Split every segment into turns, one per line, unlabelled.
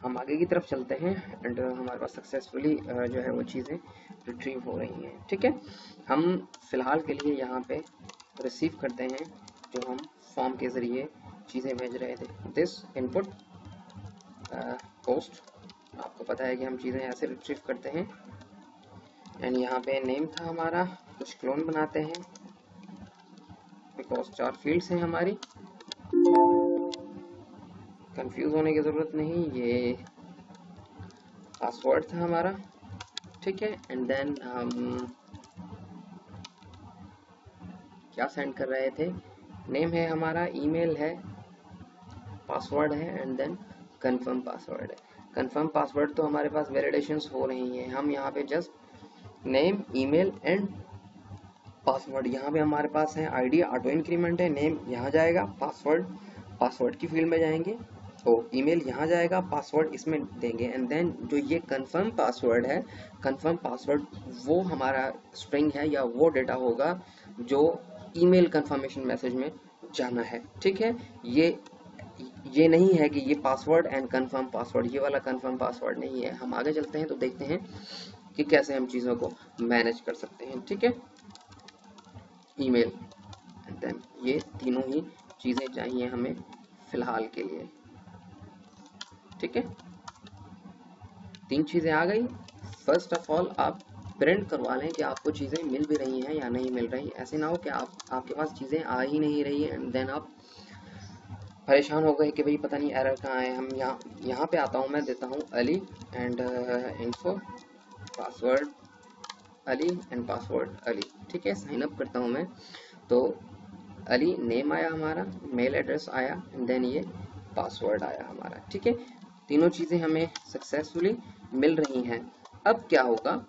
हम आगे की तरफ चलते हैं एंड हमारे पास सक्सेसफुली जो है वो चीज़ें रिट्रीव हो रही हैं। ठीक है, हम फिलहाल के लिए यहाँ पे रिसीव करते हैं जो हम फॉर्म के ज़रिए चीज़ें भेज रहे थे। दिस इनपुट पोस्ट, आपको पता है कि हम चीज़ें ऐसे रिट्रीव करते हैं। एंड यहाँ पे नेम था हमारा, कुछ क्लोन बनाते हैं बिकॉज 4 फील्ड्स हैं हमारी, कंफ्यूज होने की ज़रूरत नहीं, ये पासवर्ड था हमारा। ठीक है, एंड देन हम क्या सेंड कर रहे थे, नेम है हमारा, ईमेल है, पासवर्ड है एंड देन कंफर्म पासवर्ड है। कंफर्म पासवर्ड तो हमारे पास वैलिडेशंस हो रही हैं, हम यहाँ पे just name, email and password, यहाँ पे हमारे पास है आईडी ऑटो इंक्रीमेंट है, नेम यहाँ जाएगा, पासवर्ड की फील्ड में जाएंगे, तो ईमेल यहाँ जाएगा, पासवर्ड इसमें देंगे एंड देन जो ये कंफर्म पासवर्ड है, कंफर्म पासवर्ड वो हमारा स्ट्रिंग है या वो डेटा होगा जो ईमेल कंफर्मेशन मैसेज में जाना है। ठीक है, ये नहीं है कि ये पासवर्ड एंड कंफर्म पासवर्ड, ये वाला कंफर्म पासवर्ड नहीं है। हम आगे चलते हैं तो देखते हैं कि कैसे हम चीज़ों को मैनेज कर सकते हैं। ठीक है, ईमेल एंड देन ये तीनों ही चीज़ें चाहिए हमें फिलहाल के लिए। ठीक है, 3 चीज़ें आ गई। फर्स्ट ऑफ ऑल आप प्रिंट करवा लें कि आपको चीज़ें मिल भी रही हैं या नहीं मिल रही। ऐसे ना हो कि आपके पास चीज़ें आ ही नहीं रही है एंड देन आप परेशान हो गए कि भाई पता नहीं एरर कहाँ है। हम यहाँ पे आता हूँ, मैं देता हूँ Ali and info password Ali and password Ali. ठीक है, साइन अप करता हूँ मैं, तो अली नेम आया हमारा, मेल एड्रेस आया एंड देन ये पासवर्ड आया हमारा। ठीक है, तीनों चीज़ें हमें सक्सेसफुली मिल रही हैं। अब क्या होगा,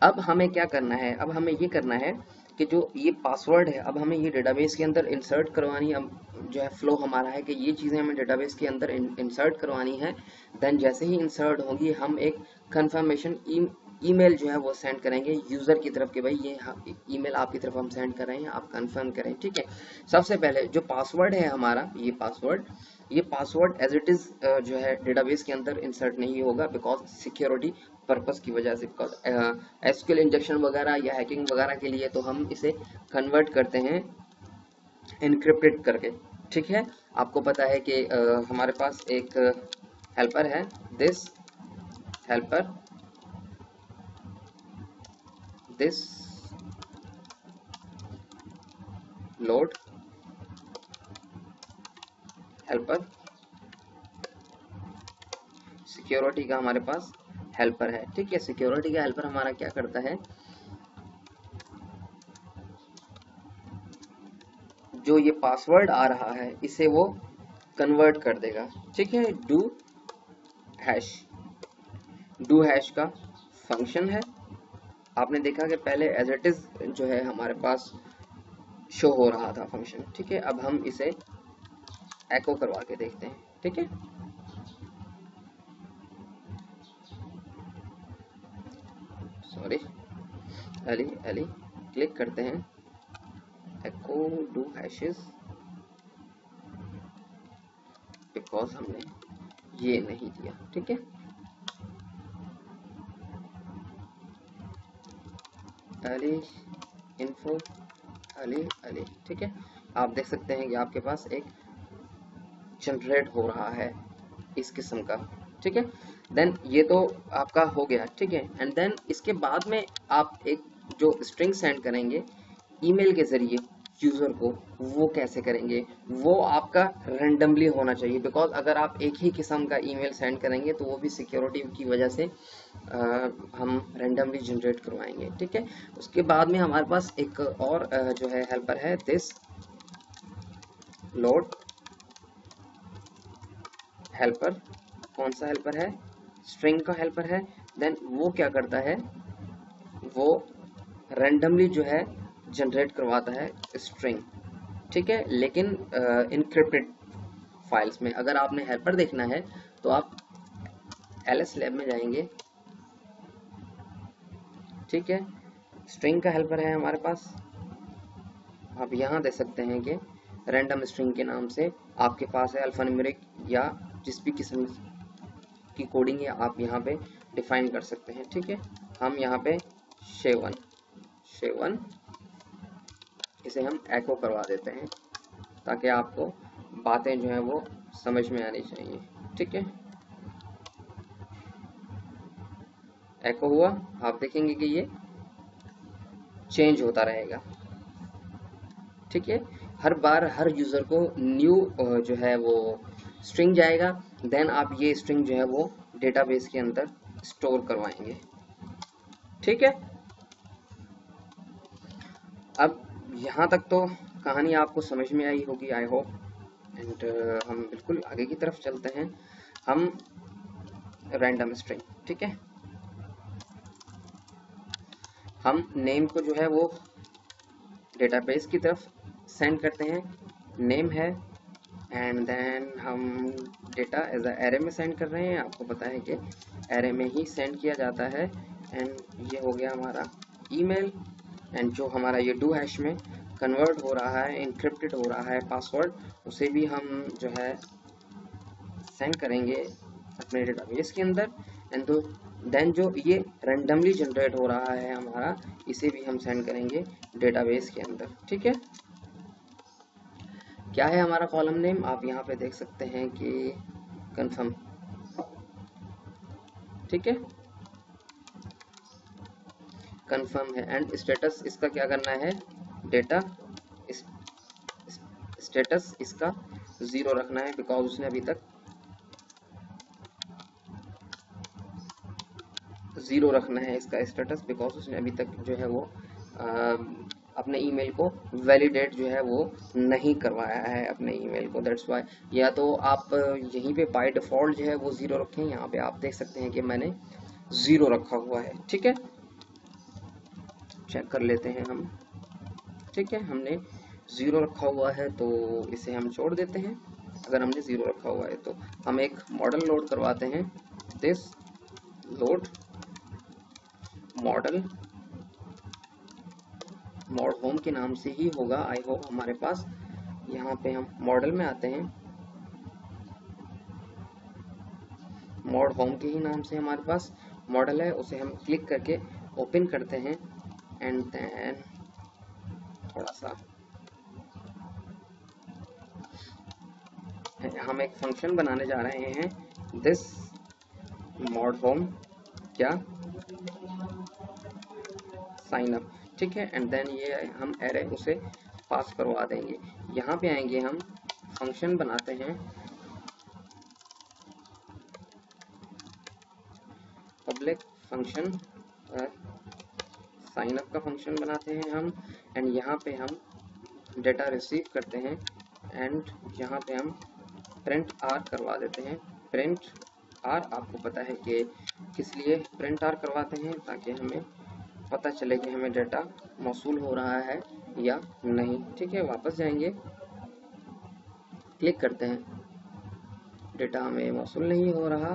अब हमें क्या करना है, अब हमें ये करना है कि जो ये पासवर्ड है अब हमें ये डेटाबेस के अंदर इंसर्ट करवानी है। अब जो है फ्लो हमारा है कि ये चीज़ें हमें डेटाबेस के अंदर इंसर्ट करवानी है। देन जैसे ही इंसर्ट होंगी हम एक कंफर्मेशन ईमेल जो है वो सेंड करेंगे यूज़र की तरफ कि भाई ये ईमेल आपकी तरफ हम सेंड कर रहे हैं, आप कंफर्म करें। ठीक है, सबसे पहले जो पासवर्ड है हमारा, ये पासवर्ड एज इट इज़ जो है डेटाबेस के अंदर इंसर्ट नहीं होगा बिकॉज सिक्योरिटी पर्पस की वजह से, बिकॉज एसक्यूएल इंजेक्शन वगैरह या हैकिंग वगैरह के लिए तो हम इसे कन्वर्ट करते हैं इनक्रिप्टेड करके। ठीक है, आपको पता है कि हमारे पास एक हेल्पर है, this helper, this load helper, security का हमारे पास हेल्पर है। ठीक है, सिक्योरिटी का हेल्पर हमारा क्या करता है, जो ये पासवर्ड आ रहा है इसे वो कन्वर्ट कर देगा। ठीक है, डू हैश का फंक्शन है। आपने देखा कि पहले एज इट इज जो है हमारे पास शो हो रहा था फंक्शन। ठीक है, अब हम इसे एको करवा के देखते हैं। ठीक है, सॉरी, अली क्लिक करते हैं, एको डू हैशेस, बिकॉज हमने ये नहीं दिया। ठीक है, अली इन्फो अली। ठीक है, आप देख सकते हैं कि आपके पास एक जनरेट हो रहा है इस किस्म का। ठीक है, देन ये तो आपका हो गया। ठीक है, एंड देन इसके बाद में आप एक जो स्ट्रिंग सेंड करेंगे ईमेल के जरिए यूजर को, वो कैसे करेंगे, वो आपका रैंडमली होना चाहिए। बिकॉज अगर आप एक ही किस्म का ईमेल सेंड करेंगे तो वो भी सिक्योरिटी की वजह से हम रैंडमली जनरेट करवाएंगे। ठीक है, उसके बाद में हमारे पास एक और जो है हेल्पर है, दिस लोड हेल्पर। कौन सा हेल्पर है, स्ट्रिंग का हेल्पर है। देन वो क्या करता है, वो रैंडमली जो है जनरेट करवाता है स्ट्रिंग। ठीक है, लेकिन इनक्रिप्टेड फाइल्स में। अगर आपने हेल्पर देखना है तो आप एलएस लैब में जाएंगे। ठीक है, स्ट्रिंग का हेल्पर है हमारे पास, आप यहाँ दे सकते हैं कि रैंडम स्ट्रिंग के नाम से आपके पास है अल्फान्यूमेरिक या जिस भी किस्म की कोडिंग है आप यहाँ पे डिफाइन कर सकते हैं। ठीक है, हम यहाँ पे शेवन शेवन इसे हम एको करवा देते हैं ताकि आपको बातें जो है वो समझ में आनी चाहिए। ठीक है, एको हुआ, आप देखेंगे कि ये चेंज होता रहेगा। ठीक है, हर बार हर यूजर को न्यू जो है वो स्ट्रिंग जाएगा, देन आप ये स्ट्रिंग जो है वो डेटाबेस के अंदर स्टोर करवाएंगे। ठीक है, अब यहाँ तक तो कहानी आपको समझ में आई होगी आई होप, एंड हम बिल्कुल आगे की तरफ चलते हैं। हम रैंडम स्ट्रिंग, ठीक है, हम नेम को जो है वो डेटाबेस की तरफ सेंड करते हैं, नेम है, एंड देन हम डेटा एज अ एरे में सेंड कर रहे हैं। आपको पता है कि एरे में ही सेंड किया जाता है। एंड ये हो गया हमारा ईमेल, एंड जो हमारा ये डू हैश में कन्वर्ट हो रहा है, इनक्रिप्टेड हो रहा है पासवर्ड, उसे भी हम जो है सेंड करेंगे अपने डेटाबेस के अंदर। एंड तो देन जो ये रैंडमली जनरेट हो रहा है हमारा, इसे भी हम सेंड करेंगे डेटाबेस के अंदर। ठीक है, क्या है हमारा कॉलम नेम, आप यहाँ पे देख सकते हैं कि कंफर्म। ठीक है, कंफर्म है, एंड स्टेटस इसका क्या करना है, डेटा स्टेटस इसका 0 रखना है, बिकॉज उसने अभी तक 0 रखना है इसका स्टेटस, बिकॉज उसने अभी तक जो है वो अपने ईमेल को वैलिडेट जो है वो नहीं करवाया है अपने ईमेल को, दैट्स वाई। या तो आप यहीं पे बाय डिफॉल्ट जो है वो 0 रखें, यहाँ पे आप देख सकते हैं कि मैंने 0 रखा हुआ है। ठीक है, चेक कर लेते हैं हम। ठीक है, हमने 0 रखा हुआ है तो इसे हम छोड़ देते हैं। अगर हमने 0 रखा हुआ है तो हम एक मॉडल लोड करवाते हैं, this load model, mod home के नाम से ही होगा आई होप हमारे पास। यहाँ पे हम मॉडल में आते हैं, मॉड होम के ही नाम से हमारे पास मॉडल है, उसे हम क्लिक करके ओपन करते हैं। एंड देन थोड़ा सा हम एक फंक्शन बनाने जा रहे हैं, दिस मॉड होम क्या साइन अप। ठीक है, एंड देन ये हम एरे उसे पास करवा देंगे। यहाँ पे आएंगे हम फंक्शन बनाते हैं, पब्लिक फंक्शन साइन अप का फंक्शन बनाते हैं हम, एंड यहाँ पे हम डेटा रिसीव करते हैं, एंड यहाँ पे हम प्रिंट आर करवा देते हैं। प्रिंट आर, आपको पता है कि किस लिए प्रिंट आर करवाते हैं, ताकि हमें पता चले कि हमें डेटा मौसूल हो रहा है या नहीं। ठीक है, वापस जाएंगे, क्लिक करते हैं, डेटा हमें मौसूल नहीं हो रहा,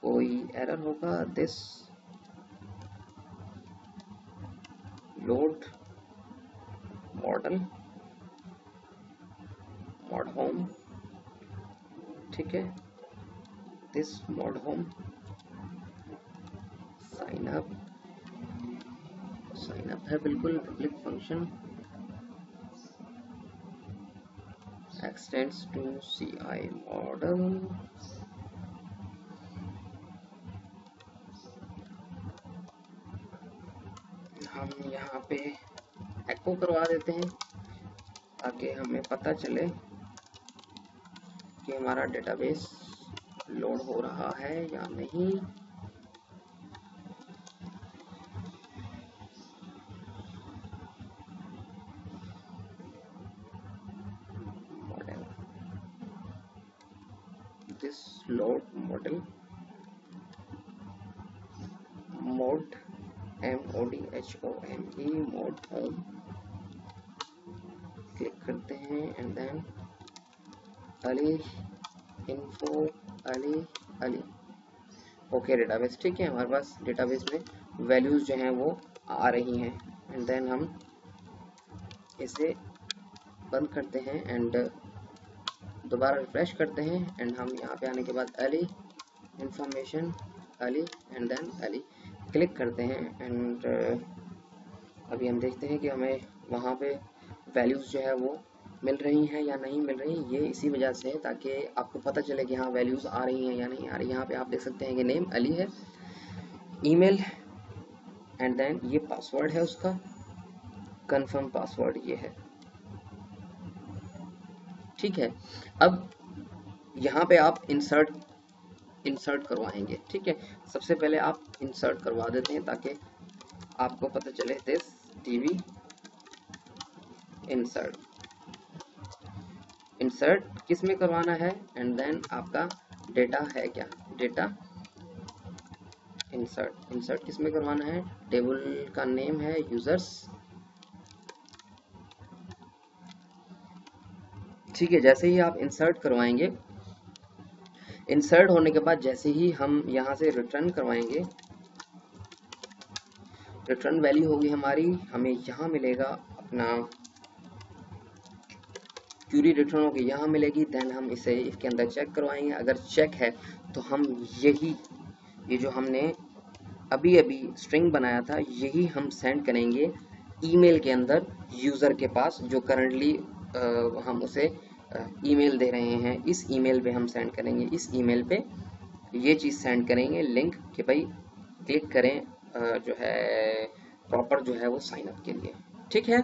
कोई एरर होगा, this load model mod home. ठीक है, this mod home sign up है बिल्कुल, public function extends to CI model। हम यहाँ पे एको करवा देते हैं ताकि हमें पता चले कि हमारा डेटाबेस लोड हो रहा है या नहीं। this load model mod MODHOME mod home, click करते हैं, and then Ali info Ali okay database. ठीक है, हमारे पास डेटाबेस में वैल्यूज जो हैं वो आ रही हैं, एंड देन हम इसे बंद करते हैं, एंड दोबारा रिफ्रेश करते हैं एंड हम यहाँ पे आने के बाद Ali information Ali and then Ali click करते हैं एंड अभी हम देखते हैं कि हमें वहाँ पे वैल्यूज़ जो है वो मिल रही हैं या नहीं मिल रही। ये इसी वजह से है ताकि आपको पता चले कि हाँ वैल्यूज़ आ रही हैं या नहीं आ रही। यहाँ पे आप देख सकते हैं कि नेम अली है, ईमेल एंड देन ये पासवर्ड है उसका, कंफर्म पासवर्ड ये है, ठीक है। अब यहाँ पे आप इंसर्ट करवाएंगे, ठीक है। सबसे पहले आप इंसर्ट करवा देते हैं ताकि आपको पता चले दिस टीवी इंसर्ट किस में करवाना है एंड देन आपका डेटा है क्या, डेटा इंसर्ट किस में करवाना है, टेबल का नेम है यूजर्स, ठीक है। जैसे ही आप इंसर्ट करवाएंगे, इंसर्ट होने के बाद जैसे ही हम यहाँ से रिटर्न करवाएंगे, रिटर्न वैल्यू होगी हमारी, हमें यहाँ मिलेगा अपना क्यूरी रिटर्न होगी यहाँ मिलेगी। देन हम इसे इफ के अंदर चेक करवाएंगे, अगर चेक है तो हम ये जो हमने अभी स्ट्रिंग बनाया था यही हम सेंड करेंगे ईमेल के अंदर यूज़र के पास, जो करंटली हम उसे ईमेल दे रहे हैं, इस ईमेल पे हम सेंड करेंगे, इस ईमेल पे ये चीज़ सेंड करेंगे लिंक कि भाई क्लिक करें जो है प्रॉपर जो है वो साइन अप के लिए, ठीक है।